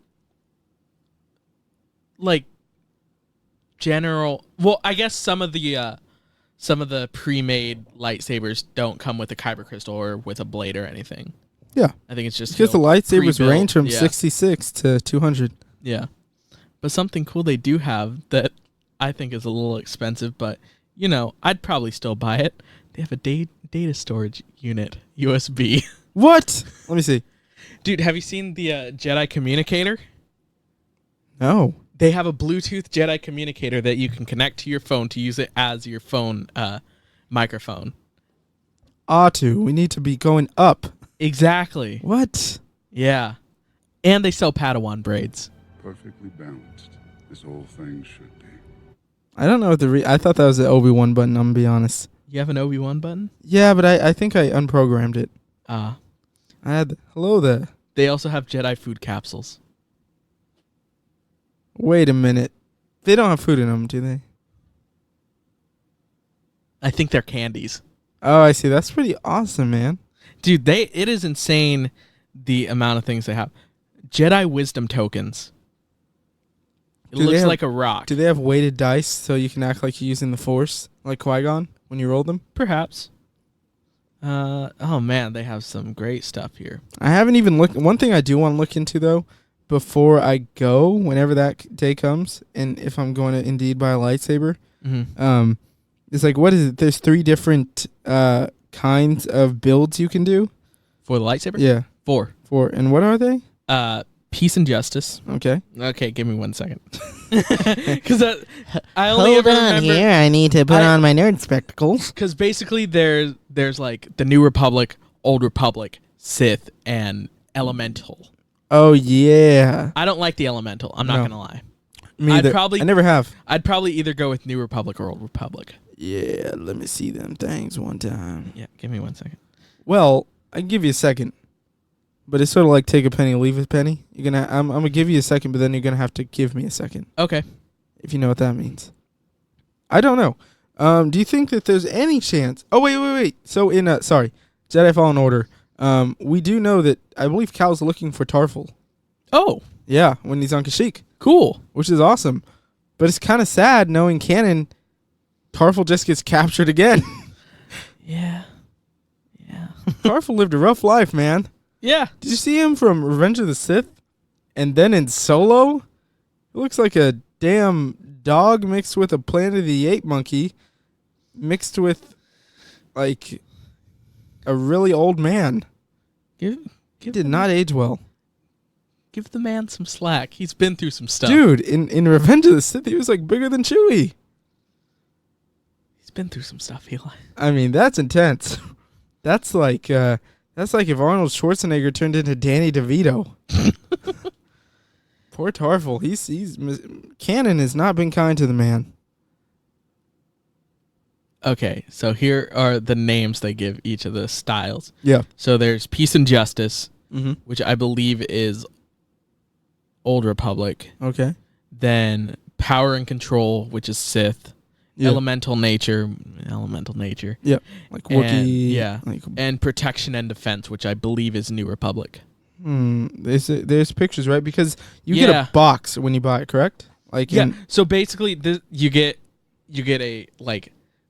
like general. Well, I guess some of the some of the pre-made lightsabers don't come with a kyber crystal or with a blade or anything. Yeah. I think it's just Because the lightsabers pre-built. range from Yeah. 66 to 200. Yeah. But something cool they do have that I think is a little expensive, but, I'd probably still buy it. They have a data storage unit, USB. What? Let me see. Dude, have you seen the Jedi communicator? No. They have a Bluetooth Jedi communicator that you can connect to your phone to use it as your phone microphone. Atu, we need to be going up. Exactly. What? Yeah. And they sell Padawan braids. Perfectly balanced. This whole thing should be. I don't know what I thought that was the Obi-Wan button, I'm going to be honest. You have an Obi-Wan button? Yeah, but I think I unprogrammed it. Ah. I had, hello there. They also have Jedi food capsules. Wait a minute. They don't have food in them, do they? I think they're candies. Oh, I see. That's pretty awesome, man. Dude, it is insane the amount of things they have. Jedi wisdom tokens. It looks like a rock. Do they have weighted dice so you can act like you're using the Force, like Qui-Gon, when you roll them? Perhaps. Oh man, they have some great stuff here. I haven't even looked. One thing I do want to look into, though, before I go, whenever that day comes, and if I'm going to indeed buy a lightsaber, it's like, what is it? There's 3 different kinds of builds you can do. For the lightsaber? Yeah. 4. And what are they? Peace and justice. Okay. Okay, give me 1 second. Because I only ever remember. I need to put on my nerd spectacles. Because basically there's like the New Republic, Old Republic, Sith, and Elemental. Oh, yeah. I don't like the Elemental. I'm not No. going to lie. Me either. I never have. I'd probably either go with New Republic or Old Republic. Yeah, let me see them things one time. Yeah, give me 1 second. Well, I can give you a second. But it's sort of like take a penny, leave a penny. I'm gonna give you a second, but then you're gonna have to give me a second. Okay. If you know what that means. I don't know. Do you think that there's any chance? Oh wait. So in Jedi Fallen Order, we do know that I believe Cal's looking for Tarful. Oh, Yeah, when he's on Kashyyyk, cool. which is awesome. But it's kind of sad knowing canon, Tarful just gets captured again. Yeah. Tarful lived a rough life, man. Yeah. Did you see him from Revenge of the Sith? And then in Solo? It looks like a damn dog mixed with a Planet of the Apes monkey mixed with, like, a really old man. Give Did not age well. Give the man some slack. He's been through some stuff. Dude, in Revenge of the Sith, he was, like, bigger than Chewie. He's been through some stuff, Eli. I mean, that's intense. That's like if Arnold Schwarzenegger turned into Danny DeVito. Poor Tarful. Canon has not been kind to the man. Okay, so here are the names they give each of the styles. Yeah. So there's Peace and Justice, Mm-hmm. which I believe is Old Republic. Okay. Then Power and Control, which is Sith. Yeah. Elemental Nature. Yeah. Like Wookiee. yeah. Like, And Protection and Defense, which I believe is New Republic. there's pictures, right? Because you get a box when you buy it, correct? Like So basically, you get a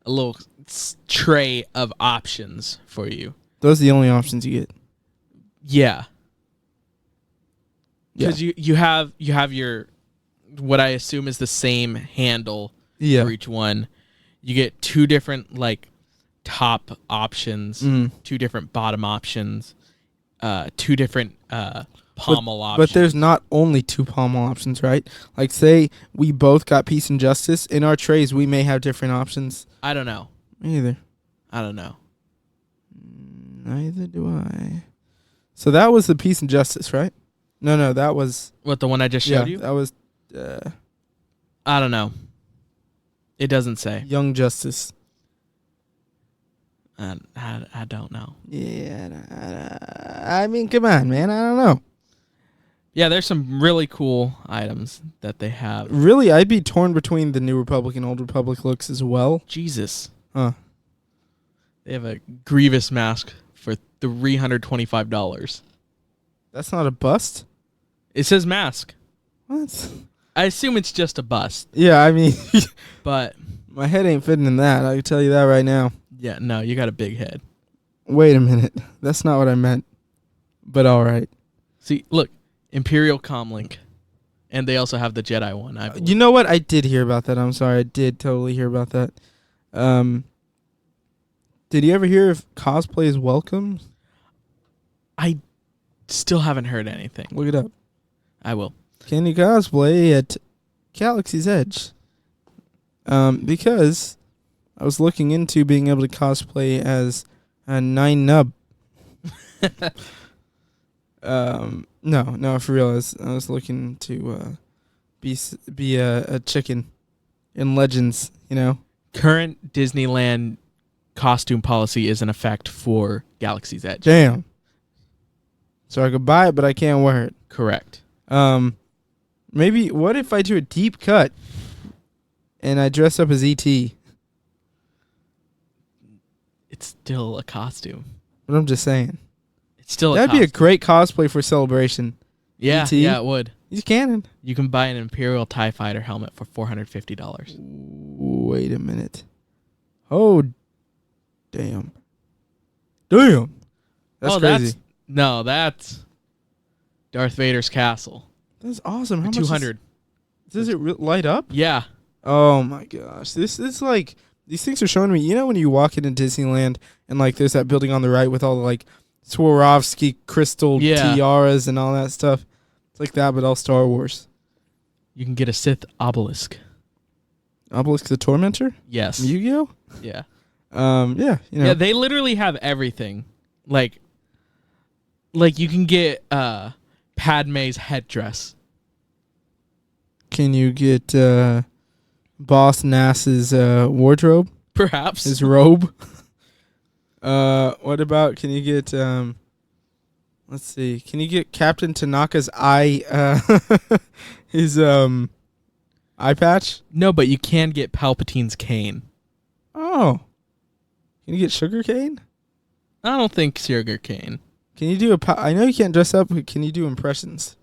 little tray of options for you. those are the only options you get. Yeah. Yeah. Because you have your what I assume is the same handle Yeah. for each one. You get 2 different top options, 2 different bottom options, 2 different pommel options. But there's not only 2 pommel options, right? Like, say we both got Peace and Justice. In our trays, we may have different options. I don't know. Me either. I don't know. Neither do I. So that was the Peace and Justice, right? No, that was... What, the one I just showed you? that was I don't know. It doesn't say. Young Justice. I don't know. Yeah, I mean, come on, man. I don't know. Yeah, there's some really cool items that they have. Really, I'd be torn between the New Republic and Old Republic looks as well. Jesus. Huh. They have a Grievous mask for $325. That's not a bust? It says mask. What? I assume it's just a bust, Yeah, I mean... but My head ain't fitting in that. I can tell you that right now. Yeah, no, you got a big head. Wait a minute. That's not what I meant. But all right. See, look, Imperial Comlink. And they also have the Jedi one, I believe. You know what? I did hear about that. I'm sorry. I did totally hear about that. Did you ever hear if cosplay is welcome? I still haven't heard anything. Look it up. I will. Can you cosplay at Galaxy's Edge? Because I was looking into being able to cosplay as a Nine Nub. No, for real. I was looking to be a chicken in Legends. You know, Current Disneyland costume policy is in effect for Galaxy's Edge. damn. So I could buy it, but I can't wear it. Correct. Maybe what if I do a deep cut and I dress up as E.T.? It's still a costume. But I'm just saying. It's still That'd a be a costume. great cosplay for Celebration. Yeah, E.T.? yeah, it would. He's canon. You can buy an Imperial TIE Fighter helmet for $450. Wait a minute. Oh, damn. Damn. That's crazy. That's Darth Vader's castle. That's awesome. How much 200. Does it light up? Yeah. Oh my gosh. This is like, these things are showing me, you know when you walk into Disneyland and like there's that building on the right with all the like Swarovski crystal tiaras and all that stuff? It's like that, but all Star Wars. You can get a Sith obelisk. Obelisk the Tormentor? Yes. Yu-Gi-Oh? Yeah. Yeah, you know. Yeah, they literally have everything. Like you can get Padme's headdress. Can you get Boss Nass's wardrobe? Perhaps. His robe? What about, can you get, let's see, can you get Captain Tanaka's his eye patch? No, but you can get Palpatine's cane. Oh. Can you get Sugar Cane? I don't think sugar cane. Can you do I know you can't dress up, but can you do impressions?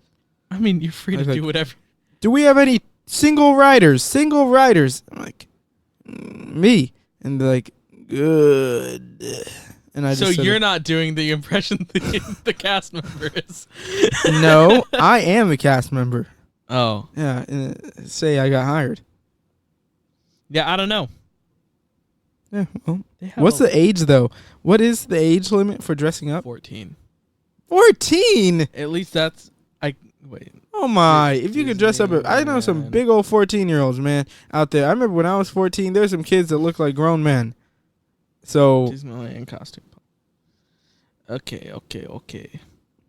I mean, you're free to Like- do whatever. Do we have any single riders? Single riders. I'm like, me. And they're like, good. And I So just said you're it. not doing the impression the cast member is. No, I am a cast member. Oh. Yeah, say I got hired. Yeah, I don't know. Yeah, well, They have what's the age, though? What is the age limit for dressing up? 14. 14? At least that's... Wait. Oh, my. If you could dress up... I know some Disneyland. big old 14-year-olds, man, out there. I remember when I was 14, there's some kids that look like grown men. So... Disneyland costume. Okay.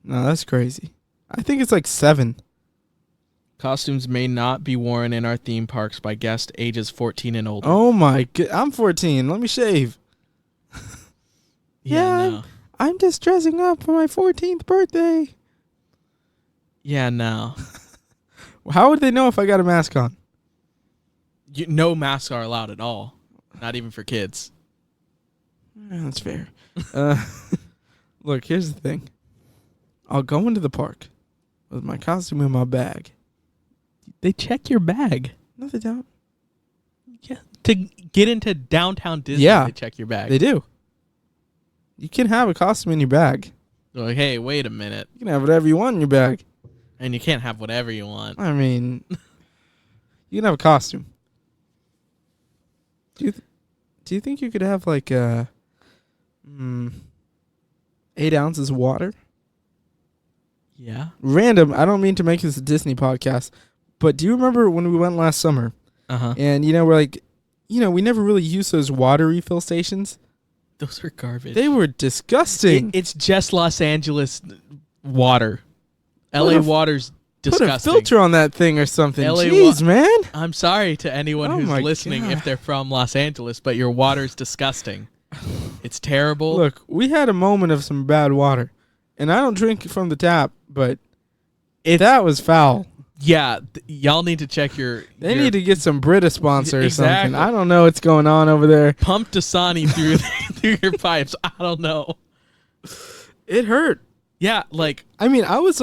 No, that's crazy. I think it's like 7. Costumes may not be worn in our theme parks by guests ages 14 and older. Oh, my God. I'm 14. Let me shave. yeah. No. I'm just dressing up for my 14th birthday. Yeah, no. How would they know if I got a mask on? No masks are allowed at all. Not even for kids. Yeah, that's fair. Look, here's the thing. I'll go into the park with my costume in my bag. They check your bag. No, they don't. Yeah. To get into downtown Disney, Yeah. they check your bag. They do. You can have a costume in your bag. They're like, hey, wait a minute. You can have whatever you want in your bag. And you can't have whatever you want. I mean, you can have a costume. Do you think you could have like 8 ounces of water? Yeah. Random. I don't mean to make this a Disney podcast, but do you remember when we went last summer? Uh-huh. And we're like, we never really used those water refill stations. Those are garbage. They were disgusting. It's just Los Angeles water. LA water's Put disgusting. a filter on that thing or something. LA Jeez, man. I'm sorry to anyone Oh who's my listening God. if they're from Los Angeles, but your water's disgusting. It's terrible. Look, we had a moment of some bad water, and I don't drink from the tap, but that was foul. Yeah, y'all need to check your... They your need to get some Brita sponsor or Exactly. something. I don't know what's going on over there. pump Dasani through your pipes. I don't know. It hurt. Yeah, like... I mean, I was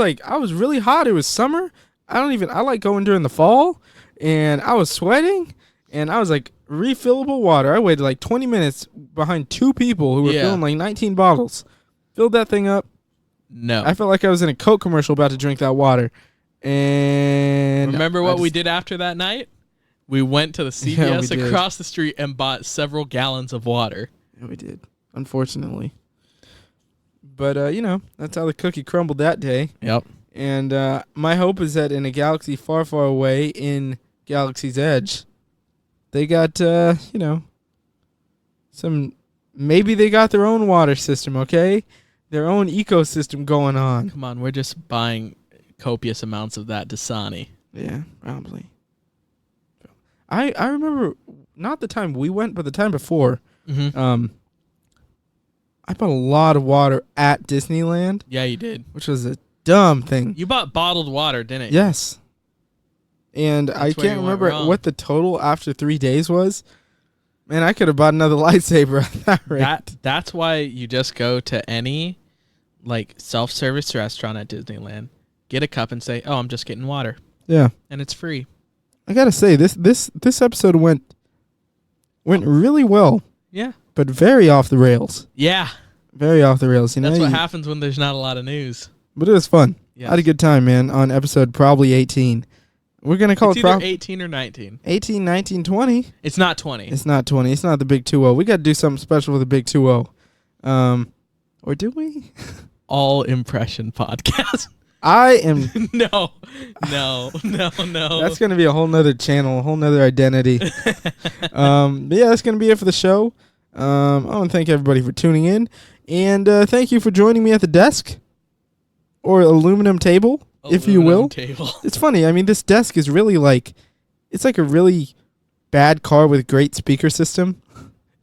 really hot. It was summer. I like going during the fall, and I was sweating, and I was like, refillable water. I waited like 20 minutes behind two people who were Yeah. filling like 19 bottles. Filled that thing up. No. I felt like I was in a Coke commercial about to drink that water. And Remember I what we just- did after that night? We went to the Yeah, we CVS did. across the street and bought several gallons of water. Yeah, we did, unfortunately. But, you know, that's how the cookie crumbled that day. Yep. And my hope is that in a galaxy far, far away in Galaxy's Edge, they got, you know, maybe they got their own water system, okay? Their own ecosystem going on. Come on, we're just buying copious amounts of that Dasani. Yeah, probably. I remember, not the time we went, but the time before, Mm-hmm. I bought a lot of water at Disneyland, Yeah, you did. which was a dumb thing. You bought bottled water, didn't you? Yes. And I That's where can't you went remember wrong. what the total after 3 days was. Man, I could have bought another lightsaber at that rate. That's why you just go to any like self-service restaurant at Disneyland, get a cup and say, "Oh, I'm just getting water." Yeah. And it's free. I got to say this episode went really well, Yeah. but very off the rails. Yeah. Very off the rails, you know. That's what happens when there's not a lot of news. But it was fun. Yes. I had a good time, man, on episode probably 18. We're going to call It's it either 18 or 19. 18, 19, 20. It's not 20. It's not 20. It's not the big 2-0. We got to do something special with the big 2-0. Or do we? All impression podcast. I am. No. That's going to be a whole nother channel, a whole nother identity. But yeah, that's going to be it for the show. I want to thank everybody for tuning in. And thank you for joining me at the desk or aluminum table, if you will. Aluminum table. It's funny. I mean, this desk is really it's like a really bad car with great speaker system.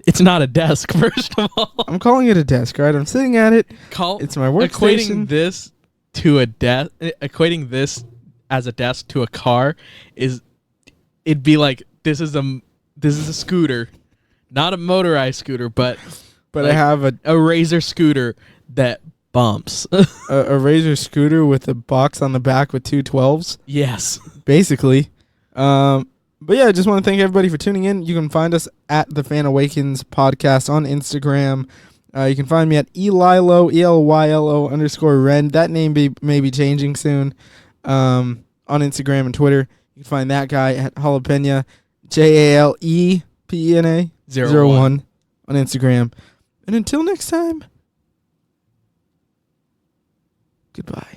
It's not a desk, first of all. I'm calling it a desk, right? I'm sitting at it. It's my workstation. Equating this to a desk, equating this as a desk to a car it'd be like this is a scooter, not a motorized scooter, but But like I have a Razor scooter that bumps. a Razor scooter with a box on the back with two 12s, Yes. basically. But yeah, I just want to thank everybody for tuning in. You can find us at the Fan Awakens podcast on Instagram. You can find me at Elilo, ELYLO_Ren. That name may be changing soon. On Instagram and Twitter. You can find that guy at Jalapena, JALEPENA 01 on Instagram. And until next time, goodbye.